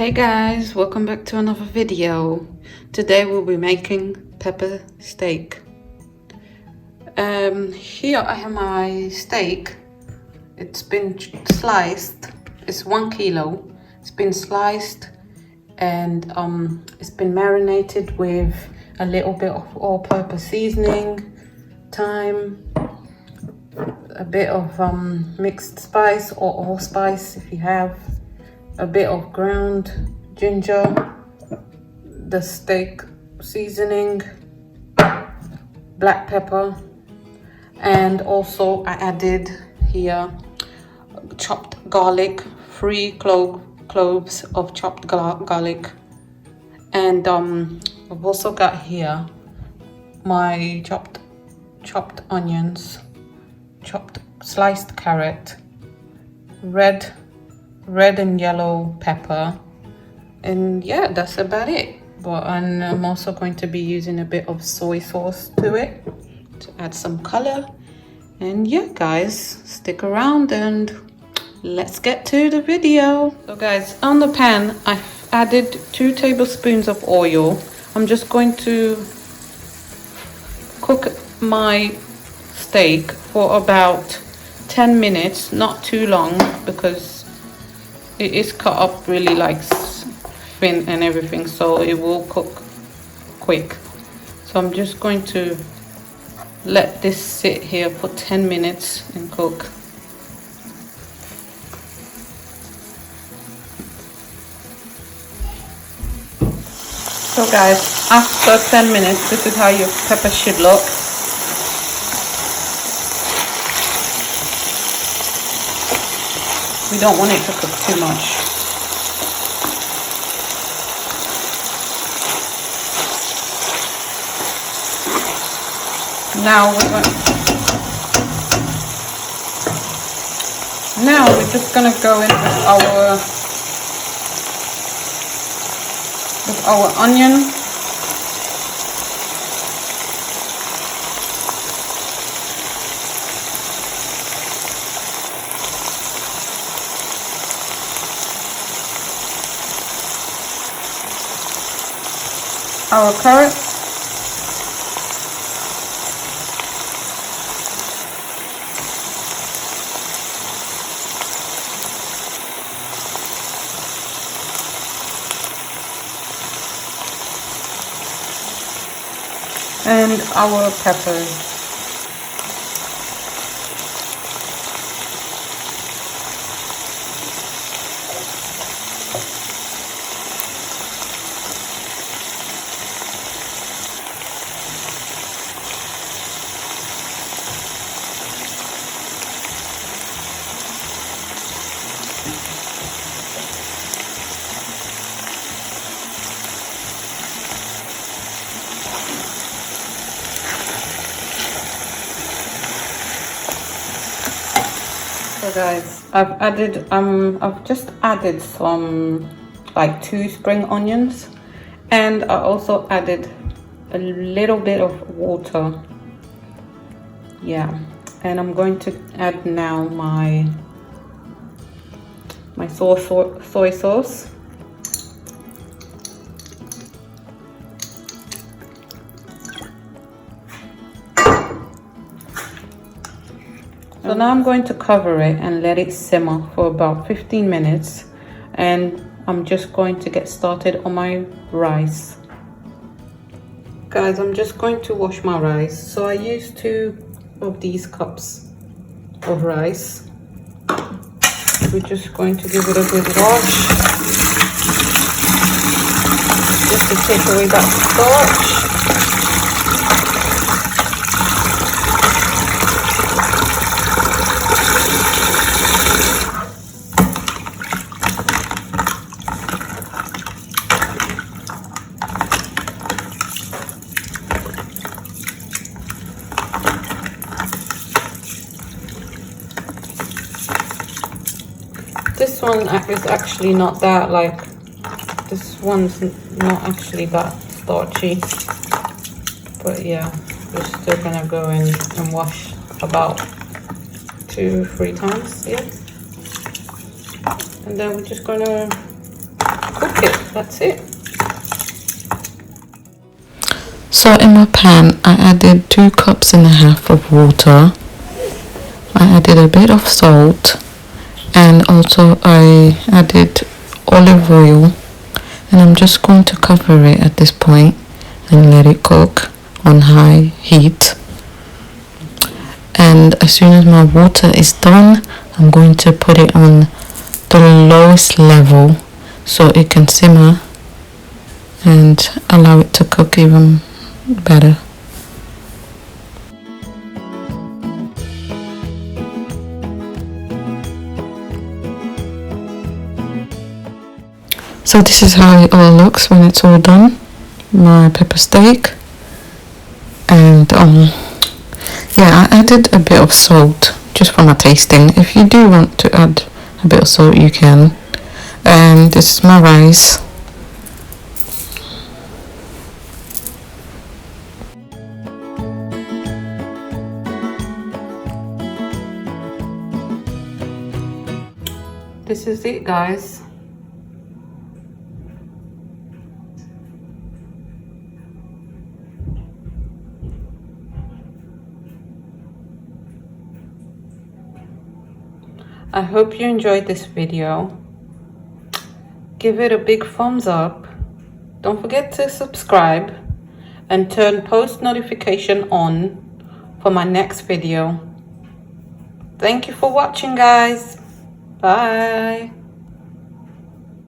Hey guys, welcome back to another video. Today we'll be making pepper steak. Here I have my steak. It's been sliced. It's 1 kilo. It's been sliced and it's been marinated with a little bit of all-purpose seasoning, thyme, a bit of mixed spice or allspice if you have, a bit of ground ginger, the steak seasoning, black pepper, and also I added here chopped garlic, 3 cloves of chopped garlic, and I've also got here my chopped onions, chopped sliced carrot, red and yellow pepper, and yeah, that's about it. But I'm also going to be using a bit of soy sauce to it to add some color. And yeah guys, stick around and let's get to the video. So guys, on the pan I've added 2 tablespoons of oil. I'm just going to cook my steak for about 10 minutes, not too long, because it is cut up really like thin and everything, so it will cook quick. So I'm just going to let this sit here for 10 minutes and cook. So guys, after 10 minutes, this is how your pepper should look. We don't want it to cook too much. Now we're just gonna go in with our onion. Our carrots, and our peppers. So guys, I've just added some like 2 spring onions, and I also added a little bit of water. Yeah, and I'm going to add now my soy sauce. So now I'm going to cover it and let it simmer for about 15 minutes, and I'm just going to get started on my rice. Guys, I'm just going to wash my rice. So I used 2 of these cups of rice. We're just going to give it a good wash, just to take away that starch. This one is actually not that, like, this one's not actually that starchy, but yeah, we're still gonna go in and wash about 2-3 times, yeah, and then we're just gonna cook it. That's it. So in my pan, I added 2.5 cups of water. I added a bit of salt, and also I added olive oil, and I'm just going to cover it at this point and let it cook on high heat. And as soon as my water is done, I'm going to put it on the lowest level so it can simmer and allow it to cook even better. So this is how it all looks when it's all done. My pepper steak. And yeah, I added a bit of salt just for my tasting. If you do want to add a bit of salt, you can. And this is my rice. This is it, guys. I hope you enjoyed this video. Give it a big thumbs up. Don't forget to subscribe and turn post notification on for my next video. Thank you for watching, guys. Bye.